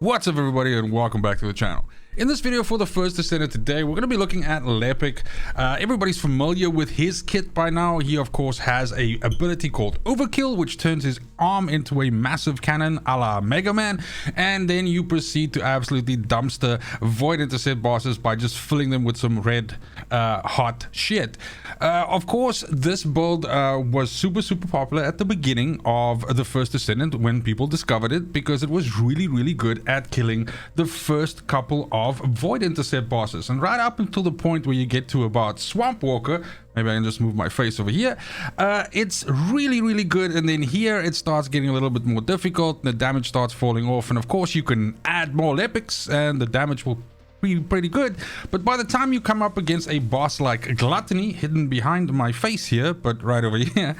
What's up everybody and welcome back to the channel. In this video for the First Descendant today, we're going to be looking at LEPIC. Everybody's familiar with his kit by now. He of course has a ability called Overkill, which turns his arm into a massive cannon a la Mega Man, and then you proceed to absolutely dumpster void intercept bosses by just filling them with some red hot shit. Of course, this build was super popular at the beginning of the First Descendant when people discovered it, because it was really good at killing the first couple of void intercept bosses, and right up until the point where you get to about Swamp Walker. Maybe I can just move my face over here. It's really good, and then here it starts getting a little bit more difficult. The damage starts falling off, and of course you can add more LEPICs and the damage will be pretty good. But by the time you come up against a boss like Gluttony, hidden behind my face here, but right over here,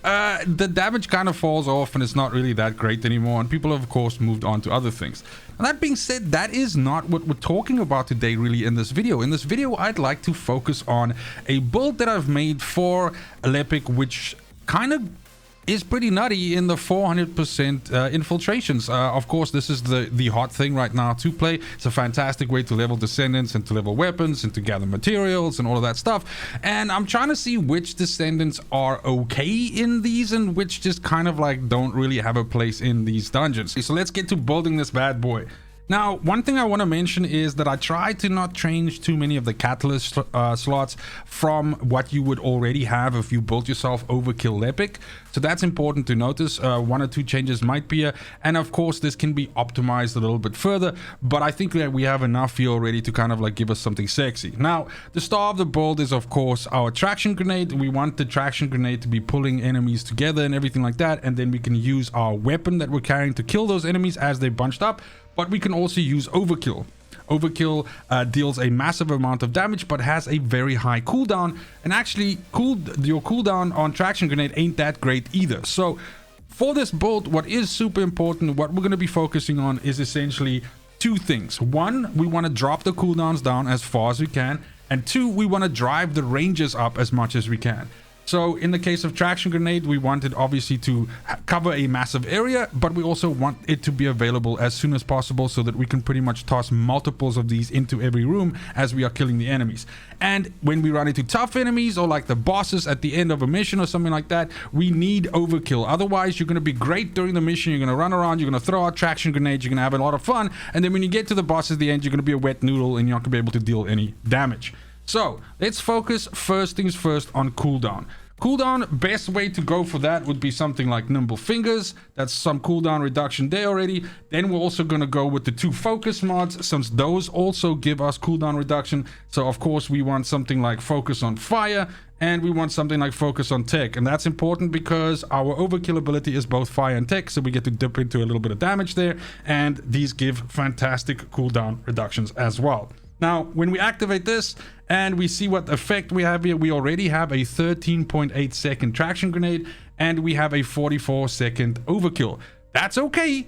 the damage kind of falls off and it's not really that great anymore, and people have of course moved on to other things. Now, that being said, that is not what we're talking about today really in this video. In this video I'd like to focus on a build that I've made for LEPIC, which kind of is pretty nutty in the 400% infiltrations. Of course, this is the hot thing right now to play. It's a fantastic way to level descendants and to level weapons and to gather materials and all of that stuff. And I'm trying to see which descendants are okay in these and which just kind of like don't really have a place in these dungeons. So let's get to building this bad boy. Now, one thing I want to mention is that I try to not change too many of the catalyst slots from what you would already have if you built yourself Overkill LEPIC. So that's important to notice. One or two changes might be, and of course this can be optimized a little bit further, but I think that we have enough here already to kind of like give us something sexy. Now, the star of the build is of course our traction grenade. We want the traction grenade to be pulling enemies together and everything like that, and then we can use our weapon that we're carrying to kill those enemies as they bunched up. But we can also use Overkill. Overkill deals a massive amount of damage, but has a very high cooldown. And actually, your cooldown on Traction Grenade ain't that great either. So for this build, what is super important, what we're going to be focusing on is essentially two things. One, we want to drop the cooldowns down as far as we can. And two, we want to drive the ranges up as much as we can. So in the case of Traction Grenade, we want it obviously to cover a massive area, but we also want it to be available as soon as possible so that we can pretty much toss multiples of these into every room as we are killing the enemies. And when we run into tough enemies or like the bosses at the end of a mission or something like that, we need Overkill. Otherwise, you're going to be great during the mission. You're going to run around, you're going to throw out Traction Grenades, you're going to have a lot of fun. And then when you get to the boss at the end, you're going to be a wet noodle and you're not going to be able to deal any damage. So let's focus first things first on cooldown. Cooldown, best way to go for that would be something like Nimble Fingers. That's some cooldown reduction there already. Then we're also going to go with the two focus mods, since those also give us cooldown reduction. So of course we want something like Focus on Fire, and we want something like Focus on Tech. And that's important because our Overkill ability is both fire and tech, so we get to dip into a little bit of damage there, and these give fantastic cooldown reductions as well. Now, when we activate this and we see what effect we have here, we already have a 13.8 second Traction Grenade and we have a 44 second Overkill. That's okay,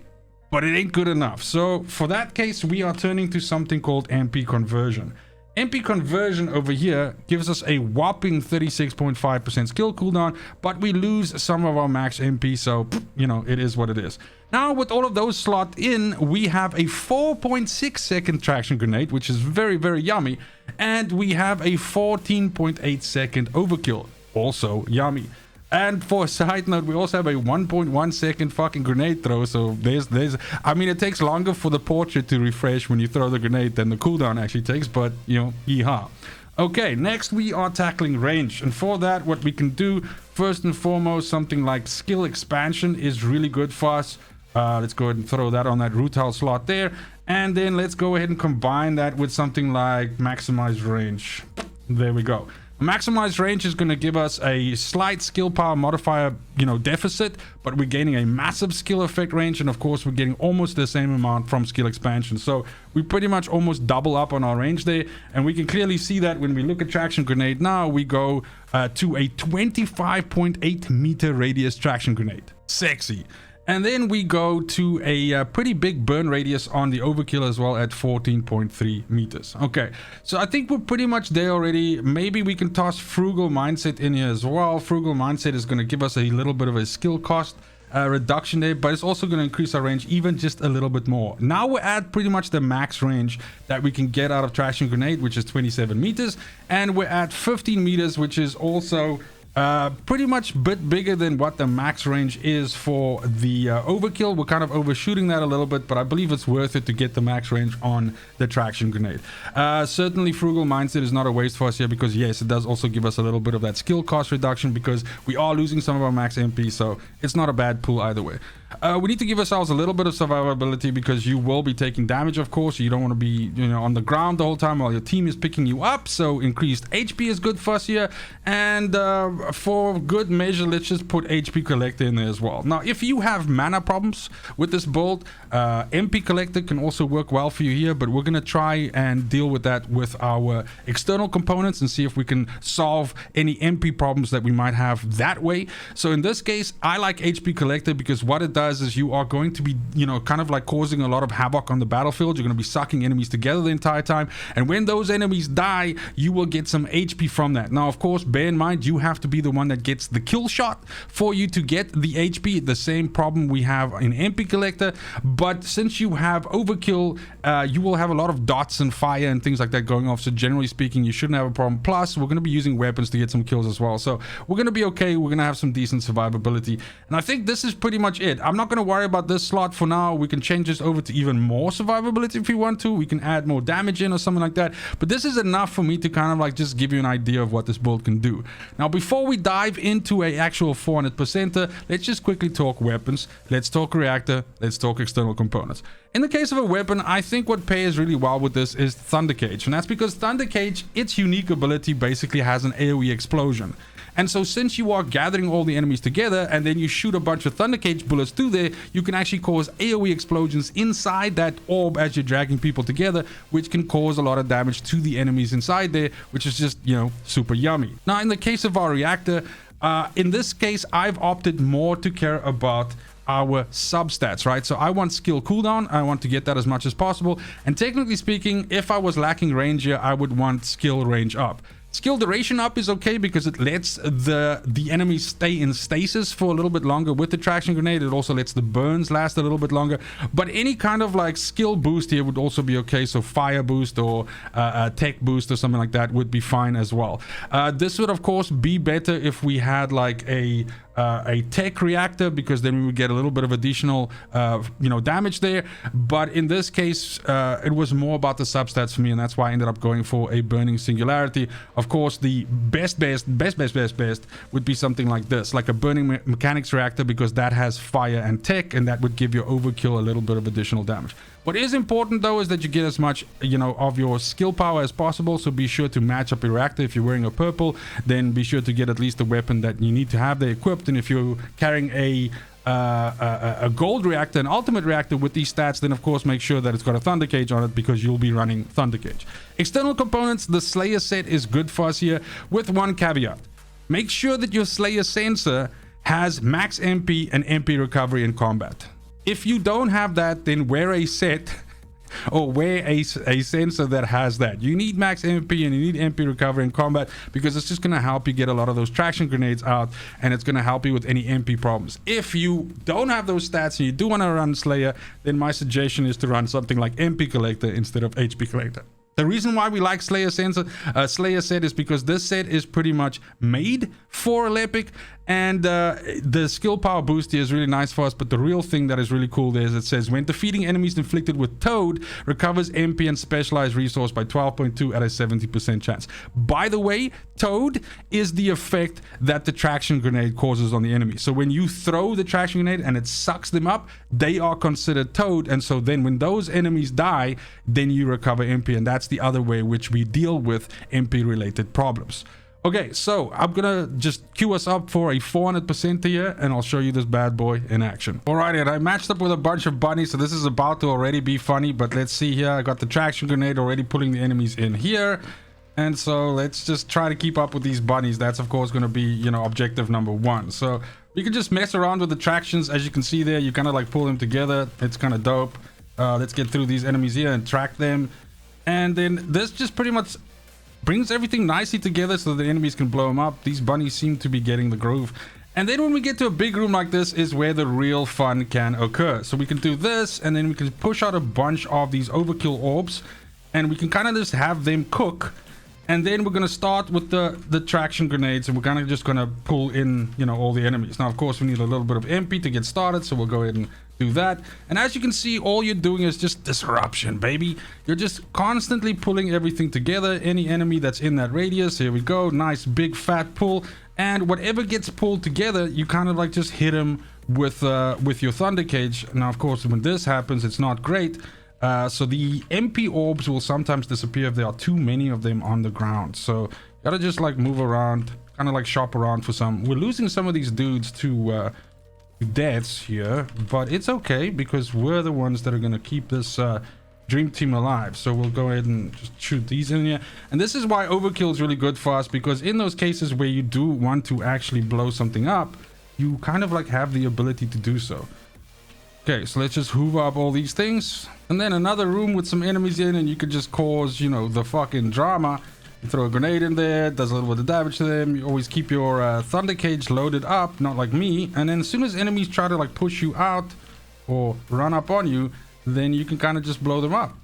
but it ain't good enough. So for that case, we are turning to something called MP Conversion. MP Conversion over here gives us a whopping 36.5% skill cooldown, but we lose some of our max MP, so you know, it is what it is. Now, with all of those slot in, we have a 4.6 second Traction Grenade, which is very yummy, and we have a 14.8 second Overkill, also yummy. And for a side note, we also have a 1.1 second fucking grenade throw. So I mean, it takes longer for the portrait to refresh when you throw the grenade than the cooldown actually takes, but you know, yeehaw. Okay, next we are tackling range. And for that, what we can do, first and foremost, something like skill expansion is really good for us. Let's go ahead and throw that on that Rutile slot there. And then let's go ahead and combine that with something like maximize range. There we go. Maximized range is going to give us a slight skill power modifier, you know, deficit, but we're gaining a massive skill effect range, and of course we're getting almost the same amount from skill expansion. So we pretty much almost double up on our range there, and we can clearly see that when we look at Traction Grenade now, we go to a 25.8 meter radius Traction Grenade. Sexy. And then we go to a pretty big burn radius on the Overkill as well at 14.3 meters. Okay, so I think we're pretty much there already. Maybe we can toss Frugal Mindset in here as well. Frugal Mindset is going to give us a little bit of a skill cost reduction there, but it's also going to increase our range even just a little bit more. Now we're at pretty much the max range that we can get out of traction grenade, which is 27 meters, and we're at 15 meters, which is also pretty much a bit bigger than what the max range is for the overkill. We're kind of overshooting that a little bit, but I believe it's worth it to get the max range on the traction grenade. Certainly frugal mindset is not a waste for us here, because yes, it does also give us a little bit of that skill cost reduction, because we are losing some of our max MP, so it's not a bad pull either way. We need to give ourselves a little bit of survivability, because you will be taking damage, of course. You don't want to be, you know, on the ground the whole time while your team is picking you up, so increased HP is good for us here. And for good measure, let's just put HP collector in there as well. Now, if you have mana problems with this build, MP collector can also work well for you here, but we're going to try and deal with that with our external components and see if we can solve any MP problems that we might have that way. So in this case, I like HP collector, because what it does is you are going to be, you know, kind of like causing a lot of havoc on the battlefield. You're going to be sucking enemies together the entire time, and when those enemies die, you will get some HP from that. Now, of course, bear in mind, you have to be the one that gets the kill shot for you to get the HP. The same problem we have in MP collector, but since you have overkill, you will have a lot of dots and fire and things like that going off, so generally speaking, you shouldn't have a problem. Plus, we're going to be using weapons to get some kills as well, so we're going to be okay. We're going to have some decent survivability, and I think this is pretty much it. I'm not going to worry about this slot for now. We can change this over to even more survivability if we want to. We can add more damage in or something like that, but this is enough for me to kind of like just give you an idea of what this build can do. Now, before we dive into a actual 400%er, let's just quickly talk weapons. Let's talk reactor. Let's talk external components. In the case of a weapon, I think what pairs really well with this is Thunder Cage, and that's because Thunder Cage, its unique ability basically has an AoE explosion. And so since you are gathering all the enemies together and then you shoot a bunch of Thunder Cage bullets through there, you can actually cause AoE explosions inside that orb as you're dragging people together, which can cause a lot of damage to the enemies inside there, which is just, you know, super yummy. Now, in the case of our reactor, in this case, I've opted more to care about our substats, right? So I want skill cooldown. I want to get that as much as possible. And technically speaking, if I was lacking range here, I would want skill range up. Skill duration up is okay because it lets the enemies stay in stasis for a little bit longer with the traction grenade. It also lets the burns last a little bit longer. But any kind of like skill boost here would also be okay. So fire boost or tech boost or something like that would be fine as well. This would of course be better if we had like a tech reactor, because then we would get a little bit of additional damage there. But in this case, it was more about the substats for me, and that's why I ended up going for a burning singularity. Of course, the best would be something like this, like a burning mechanics reactor, because that has fire and tech, and that would give your overkill a little bit of additional damage. What is important though is that you get as much of your skill power as possible, so be sure to match up your reactor. If you're wearing a purple, then be sure to get at least the weapon that you need to have there equipped. And if you're carrying a gold reactor, an ultimate reactor with these stats, then of course make sure that it's got a Thunder Cage on it, because you'll be running Thunder Cage. External components, the Slayer set is good for us here, with one caveat. Make sure that your Slayer sensor has max MP and MP recovery in combat. If you don't have that, then wear a set or wear a sensor that has that. You need max MP and you need MP recovery in combat, because it's just going to help you get a lot of those traction grenades out, and it's going to help you with any MP problems. If you don't have those stats and you do want to run Slayer, then my suggestion is to run something like MP collector instead of HP collector. The reason why we like Slayer set is because this set is pretty much made for LEPIC, and the skill power boost here is really nice for us. But the real thing that is really cool there is it says when defeating enemies inflicted with Toad, recovers MP and specialized resource by 12.2 at a 70% chance. By the way, Toad is the effect that the traction grenade causes on the enemy. So when you throw the traction grenade and it sucks them up, they are considered Toad, and so then when those enemies die, then you recover MP, and that's the other way which we deal with MP related problems. Okay, so I'm gonna just queue us up for a 400% here, and I'll show you this bad boy in action. Alrighty, and I matched up with a bunch of bunnies, so this is about to already be funny, but let's see here. I got the traction grenade already pulling the enemies in here, and so let's just try to keep up with these bunnies. That's of course gonna be, objective number one. So you can just mess around with the tractions. As you can see there, you kind of like pull them together. It's kind of dope. Let's get through these enemies here and track them, and then this just pretty much brings everything nicely together so the enemies can blow them up. These bunnies seem to be getting the groove, And then when we get to a big room like this is where the real fun can occur. So we can do this, and then we can push out a bunch of these overkill orbs, and we can kind of just have them cook. And then we're going to start with the traction grenades, and we're kind of just going to pull in, you know, all the enemies. Now, of course, we need a little bit of MP to get started, so we'll go ahead and do that. And as you can see, all you're doing is just disruption, baby. You're just constantly pulling everything together. Any enemy that's in that radius, here we go. Nice big fat pull. And whatever gets pulled together, you kind of like just hit him with your thunder cage. Now, of course, when this happens, it's not great. So the MP orbs will sometimes disappear if there are too many of them on the ground. So you gotta just like move around, kind of like shop around for some. We're losing some of these dudes to deaths here, but it's okay because we're the ones that are gonna keep this dream team alive. So we'll go ahead and just shoot these in here. And this is why overkill is really good for us, because in those cases where you do want to actually blow something up, you kind of like have the ability to do so. Okay, so let's just hoover up all these things, and then another room with some enemies in, and you could just cause, you know, the fucking drama. You throw a grenade in there, does a little bit of damage to them. You always keep your thunder cage loaded up, not like me. And then as soon as enemies try to like push you out or run up on you, then you can kind of just blow them up.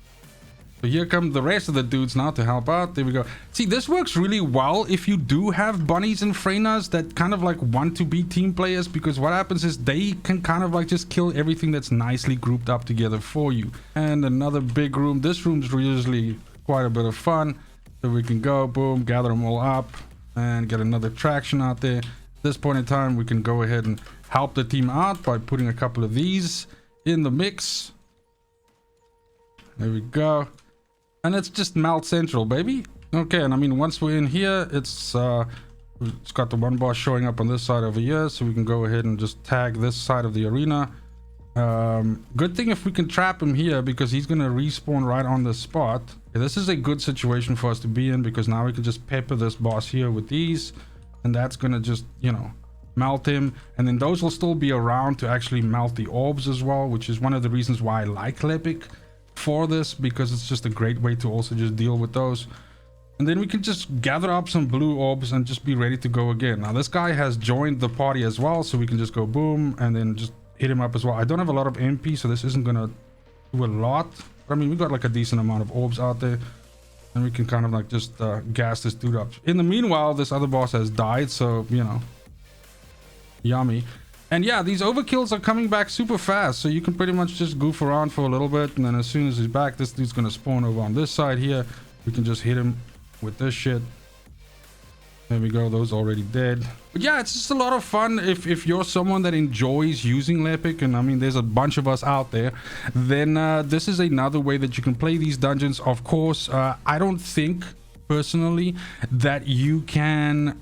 So here come the rest of the dudes now to help out. There we go. See, this works really well if you do have bunnies and Freynas that kind of like want to be team players, because what happens is they can kind of like just kill everything that's nicely grouped up together for you. And another big room. This room's usually quite a bit of fun. So we can go, boom, gather them all up and get another traction out there. At this point in time, we can go ahead and help the team out by putting a couple of these in the mix. There we go. And it's just melt central, baby. Okay, and I mean, once we're in here, it's got the one boss showing up on this side over here, so we can go ahead and just tag this side of the arena. Good thing if we can trap him here, because he's gonna respawn right on the spot. Okay, this is a good situation for us to be in, because now we can just pepper this boss here with these, and that's gonna just, you know, melt him. And then those will still be around to actually melt the orbs as well, which is one of the reasons why I like LEPIC for this, because it's just a great way to also just deal with those. And then we can just gather up some blue orbs and just be ready to go again. Now this guy has joined the party as well, so we can just go boom and then just hit him up as well. I don't have a lot of MP, so this isn't gonna do a lot, but I mean, we got like a decent amount of orbs out there, and we can kind of like just gas this dude up. In the meanwhile, this other boss has died, so you know, yummy. And yeah, these overkills are coming back super fast, so you can pretty much just goof around for a little bit, and then as soon as he's back, this dude's gonna spawn over on this side here. We can just hit him with this shit. There we go, those already dead. But yeah, it's just a lot of fun if you're someone that enjoys using LEPIC, and I mean, there's a bunch of us out there, then this is another way that you can play these dungeons. Of course, I don't think personally that you can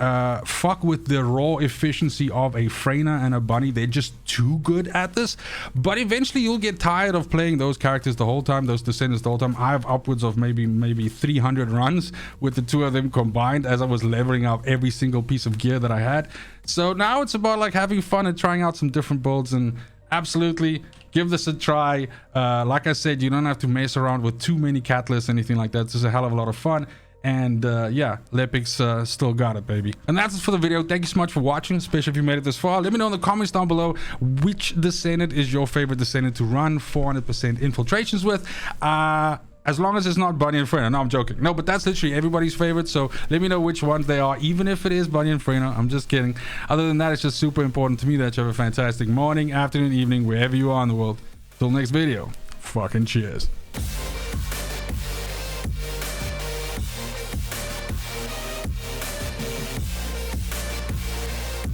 fuck with the raw efficiency of a Freyna and a bunny. They're just too good at this, but eventually you'll get tired of playing those characters the whole time, those descendants the whole time. I have upwards of maybe 300 runs with the two of them combined, as I was leveling up every single piece of gear that I had. So now it's about like having fun and trying out some different builds, and absolutely give this a try. Like I said, you don't have to mess around with too many catalysts, anything like that. This is a hell of a lot of fun. And yeah, LEPIC's still got it, baby. And that's it for the video. Thank you so much for watching, especially if you made it this far. Let me know in the comments down below which descendant is your favorite descendant to run 400% infiltrations with. As long as it's not Bunny and Freyna. No, I'm joking. No, but that's literally everybody's favorite, so let me know which ones they are, even if it is Bunny and Freyna. I'm just kidding. Other than that, it's just super important to me that you have a fantastic morning, afternoon, evening, wherever you are in the world. Till next video, fucking cheers.